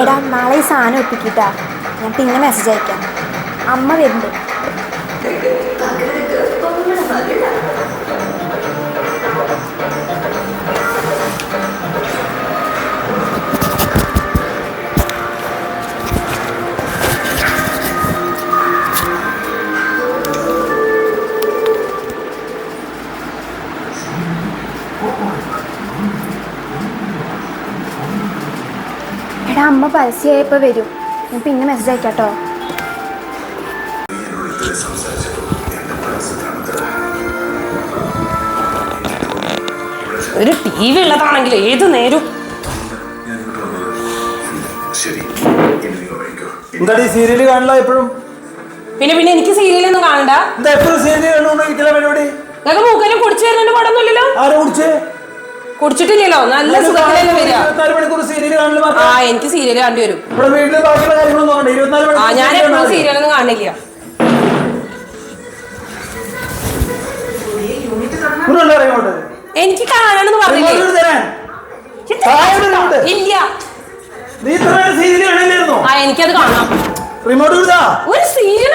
എടാ നാളെ ഈ സാധനം എത്തിക്കിട്ടാ, ഞാൻ പിന്നെ മെസ്സേജ് അയക്കാം. അമ്മ വരുന്നുണ്ട്. എടാ അമ്മ പരസ്യമായപ്പോൾ വരും, ഞാൻ പിന്നെ മെസ്സേജ് അയക്കാട്ടോ. ഒരു ടി വി ഉള്ളതാണെങ്കിൽ ഏത് നേരം സീരിയല് കാണില്ല എപ്പോഴും. പിന്നെ എനിക്ക് സീരിയലൊന്നും കാണണ്ട. ഞങ്ങൾ മൂക്കലും കുടിച്ചു വരുന്നതിന്റെ പടമൊന്നുമില്ലല്ലോ. ആരെ കുടിച്ചേ? കുടിച്ചിട്ടില്ലല്ലോ. നല്ല സുഖത്തിലല്ലേ വരിക. ആ എനിക്ക് സീരിയൽ കണ്ടു വരും. ഞാൻ എപ്പോഴും സീരിയലൊന്നും കാണില്ല. എനിക്ക് കാണണമെന്ന് പറഞ്ഞില്ലേ? ഇല്ല. ആ എനിക്കത് കാണാം. ഒരു സീരിയൽ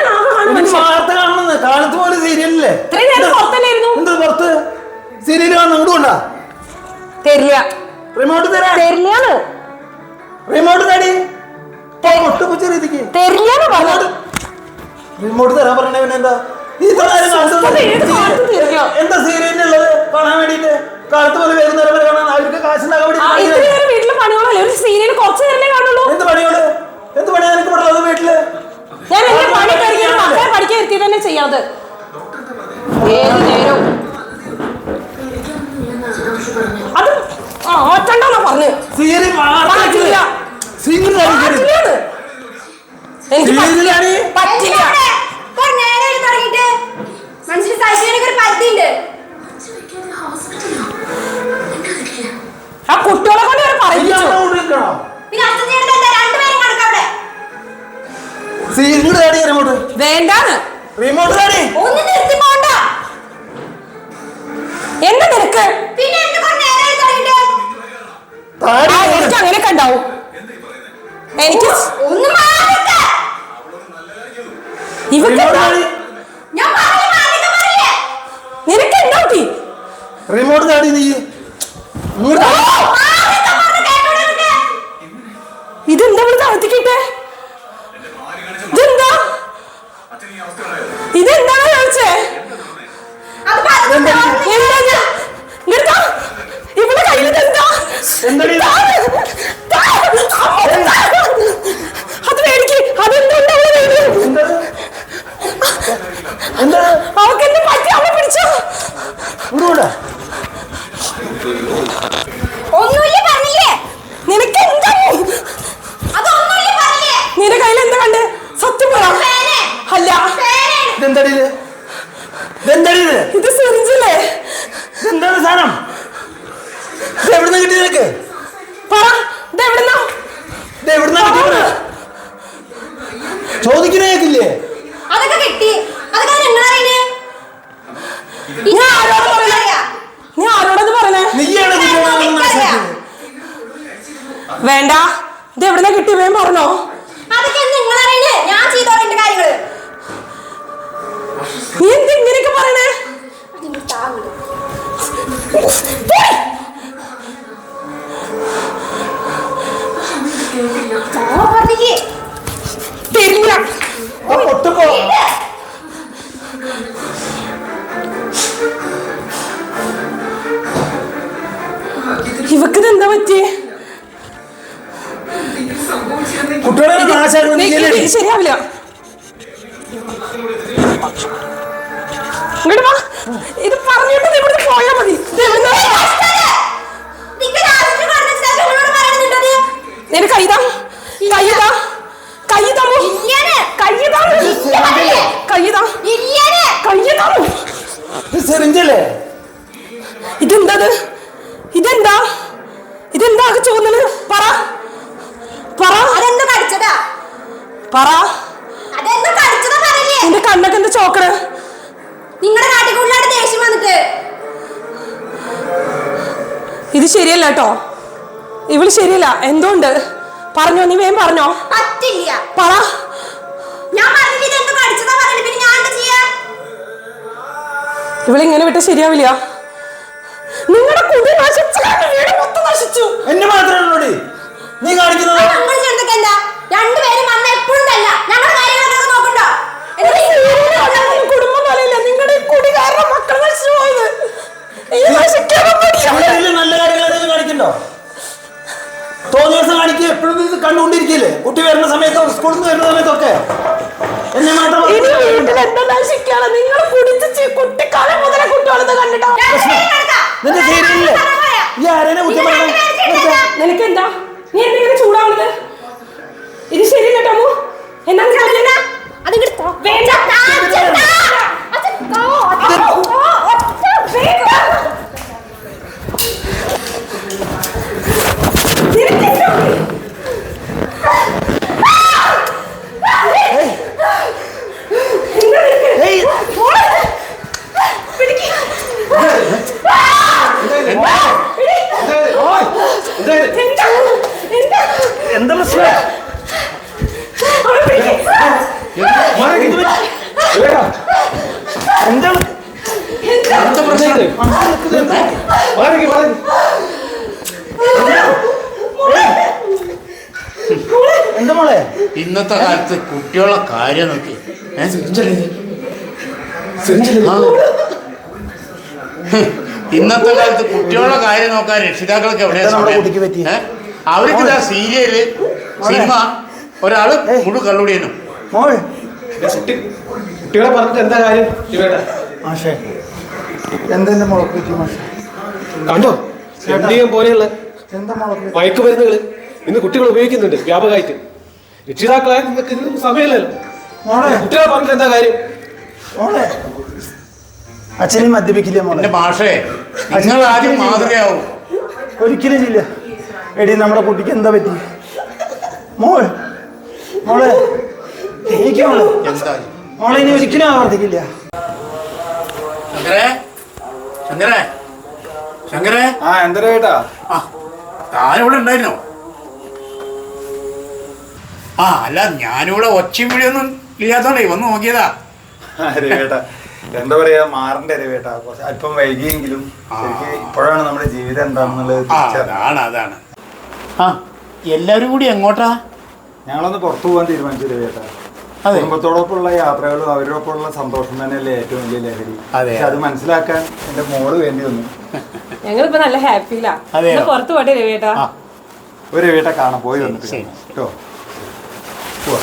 കാലത്ത് പോലെ സീരിയലല്ലേ? ഇത്രയും നേരം പുറത്തല്ലായിരുന്നു. പുറത്ത് സീരിയൽ കാണുന്ന ഇങ്ങോട്ട് തരില്ല. റിമോട്ട് തരാം. തരില്ലാന്ന്. റിമോട്ട് തടി. തരില്ലാന്ന് പറഞ്ഞു. റിമോട്ട് തരാൻ പറഞ്ഞ എന്താ എന്താ സീരിയലുള്ളത് കാണാൻ വേണ്ടിട്ട്? കാലത്ത് പോലെ വരുന്നവരെ കാണാൻ അവർക്ക് കാശുണ്ടാകാൻ വീട്ടിലെ പണികളല്ലേ? ഒരു സീരിയൽ കുറച്ച് നേരമേ കാണുള്ളൂ. എന്ത് പണിയോട്? എന്ത് പണിയാ എനിക്ക് പറ്റുള്ളത് വീട്ടില്? ഞാൻ എന്റെ പണി കഴിഞ്ഞാൽ മക്കളെ പഠിക്കാൻ എത്തി തന്നെ ചെയ്യാതെ ഏത് നേരവും അത് ഒറ്റണ്ടെന്നാ പറഞ്ഞു. എനിക്ക് പറ്റില്ല. ആ കുട്ടികളെ കൊണ്ട് വരെ പറയിപ്പിച്ചു. വേണ്ടാന്ന്. എന്താ നിനക്ക്? എനിക്ക് അങ്ങനെയൊക്കെ ഉണ്ടാവും. എനിക്ക് നിനക്ക് എന്താ റിമോട്ട് താടി നീ ഇതെന്താ താഴ്ത്തിക്കിട്ടെ? ഇതെന്താ ഇതെന്താണോ ചോദിച്ചേ? ഇവിടെ കയ്യിൽ അത് മേടിക്ക്. അതെന്തുകൊണ്ട് അവക്ക് എന്ത് പറ്റി? അവളെ പിടിച്ചോ. നിനക്ക് എന്താ? നിന്റെ കയ്യിൽ എന്താ കണ്ട്? സത്യം പറ. അല്ല ഇത് സിറിഞ്ചില്ലേ? എന്താണ് സാധനം? എവിടുന്ന കിട്ടി നിനക്ക്? പറ. ഇതെവിടുന്നാ കിട്ടി? ചോദിക്കുന്നേക്കില്ലേ? അതൊക്കെ കിട്ടി. അതൊക്കെ നീ ആരോടത് പറഞ്ഞേ? വേണ്ട. ഇത് എവിടുന്ന കിട്ടി? വേം പറഞ്ഞോ. അതൊക്കെ നിങ്ങളറിയണേ. ഞാൻ ചെയ്തോളെ എന്റെ കാര്യങ്ങള്. നീ എന്ത് ഇങ്ങനെയൊക്കെ പറയണേ? തരില്ല. ഇവക്ക് എന്താ പറ്റിയേ? ശരിയാവില്ല. ഇങ്ങോട്ട് വാ. ഇത് പറഞ്ഞിട്ട് ഇവിടുന്ന് പോയാ മതി. നിന്റെ കൈതാ. ഇതെന്താ ചോദിച്ചത്? പറ. പറ. നിന്റെ കണ്ണൊക്കെ എന്താ ചോക്കണ്? നിങ്ങളുടെ കാട്ടിക്കൂടിലാണ് ദേഷ്യം വന്നിട്ട്. ഇത് ശരിയല്ല കേട്ടോ. ഇവള് ശരിയല്ല. എന്തുകൊണ്ട് പറഞ്ഞോ, നീ വേഗം പറഞ്ഞോ. പറ്റില്ല. പറ. ഞാൻ പറഞ്ഞില്ല ഇതെന്ത് കടിച്ചതാ പറഞ്ഞില്ല, പിന്നെ ഞാൻ എന്താ ചെയ്യാ? ഇവളിങ്ങനെ വിട്ട ശരിയാവില്ല. നിങ്ങളുടെ കുടി നശിച്ചാണ്, വീട് മൊത്തം നശിച്ചു. എന്നെ മാത്രമേ നീ കാണിക്കുന്നത്. രണ്ടുപേരും വന്ന എപ്പോഴും തല്ല. ഞങ്ങളുടെ കാര്യങ്ങളൊക്കെ നോക്കണ്ടോ? കുടുംബം പറയില്ല, നിങ്ങളുടെ കുടി കാരണം മക്കൾ നശിച്ചു പോയത്. നല്ല കാര്യങ്ങൾ കാണിക്കണ്ടോ? തോന്നിയ ദിവസം കാണിക്കുക, എപ്പോഴും ഇത് കണ്ടുകൊണ്ടിരിക്കില്ലേ? കുട്ടി വരുന്ന സമയത്തോ സ്കൂളിൽ നിന്ന് വരുന്ന സമയത്തൊക്കെ എന്നെ മാത്രം നിങ്ങൾ കുടിച്ച് കുട്ടിക്കാലം മുതലേ കുട്ടികളത് കണ്ടിട്ടോ. നിന്റെ സീരിയലില്ലേ ഈ ആരേനെ കുറ്റം പറയണം? നിനക്ക് എന്താ, നീ എന്തെങ്കിലും ചൂടാവുന്നത്? ഇത് ശരിയല്ല ടമു. എന്നാ എന്താ പ്രശ്നം? എന്താ മോളെ? ഇന്നത്തെ കാലത്ത് കുട്ടികളുടെ കാര്യം നോക്കി ഇന്നത്തെ കാലത്ത് കുട്ടികളുടെ കാര്യം നോക്കാൻ രക്ഷിതാക്കൾക്ക് എവിടെയാ സമയം? അവർക്ക് ഇതാ സീരിയല്, സിനിമ, ഒരാള് മുഴു കള്ളുടിയനും. മോൾ കുട്ടികളെ പറഞ്ഞിട്ട് എന്താ കാര്യം? മാഷേ എന്തെന്റെ മുളക്ക് പറ്റി മാഷേ? കണ്ടോ, എംഡിഎം പോലെയുള്ള എന്താ മുളക്ക്? മയക്കുമരുന്നുകൾ ഇന്ന് കുട്ടികൾ ഉപയോഗിക്കുന്നുണ്ട് വ്യാപകമായിട്ട്. രക്ഷിതാക്കളെ നിങ്ങൾക്ക് ഇതിന് സമയമില്ലല്ലോ. മോളെ കുട്ടികളെ പറഞ്ഞിട്ട് എന്താ കാര്യം? മോളെ അച്ഛനും മദ്യപിക്കില്ലേ മോളെ? എന്റെ മാഷേ, നിങ്ങൾ ആദ്യം മാതൃകയാവും. ഒരിക്കലും ഇല്ല. എടി നമ്മുടെ കുട്ടിക്ക് എന്താ പറ്റി? മോൾ മോളെ എനിക്ക് മോളെ എന്താ മോളെ ഇനി ഒരിക്കലും ആവർത്തിക്കില്ല. ശങ്കരേ, ശങ്കരേ, ശങ്കരേ. ആ എന്താ കേട്ടാ? ആ, താനിവിടെ ഉണ്ടായിരുന്നോ? ആ, അല്ല, ഞാനിവിടെ ഒച്ചയും വിളിയൊന്നും ഇല്ലാത്തോണ്ടേ വന്ന് നോക്കിയതാ. രവേട്ട എന്താ പറയാ, മാറണ്ടേ രവേട്ട? കുറച്ച് അല്പം വൈകിയെങ്കിലും ഇപ്പോഴാണ് നമ്മുടെ ജീവിതം എന്താണെന്നുള്ളത്. അതാണ്. ആ, എല്ലാവരും കൂടി എങ്ങോട്ടാ? ഞങ്ങളൊന്ന് പുറത്തു പോകാൻ തീരുമാനിച്ചു രവേട്ട. കുടുംബത്തോടൊപ്പമുള്ള യാത്രകളും അവരോടൊപ്പമുള്ള സന്തോഷം തന്നെയല്ലേ ഏറ്റവും വലിയ ലഹരി. പക്ഷെ അത് മനസ്സിലാക്കാൻ എന്റെ മോള് വേണ്ടി വന്നു. ഞങ്ങളിപ്പോ നല്ല ഹാപ്പിയിലാ. പുറത്തു പോട്ടെ രവിയേട്ടാ. ഒരു രവേട്ട കാണാൻ പോയി വന്നിട്ട് കേട്ടോ. പോവാ.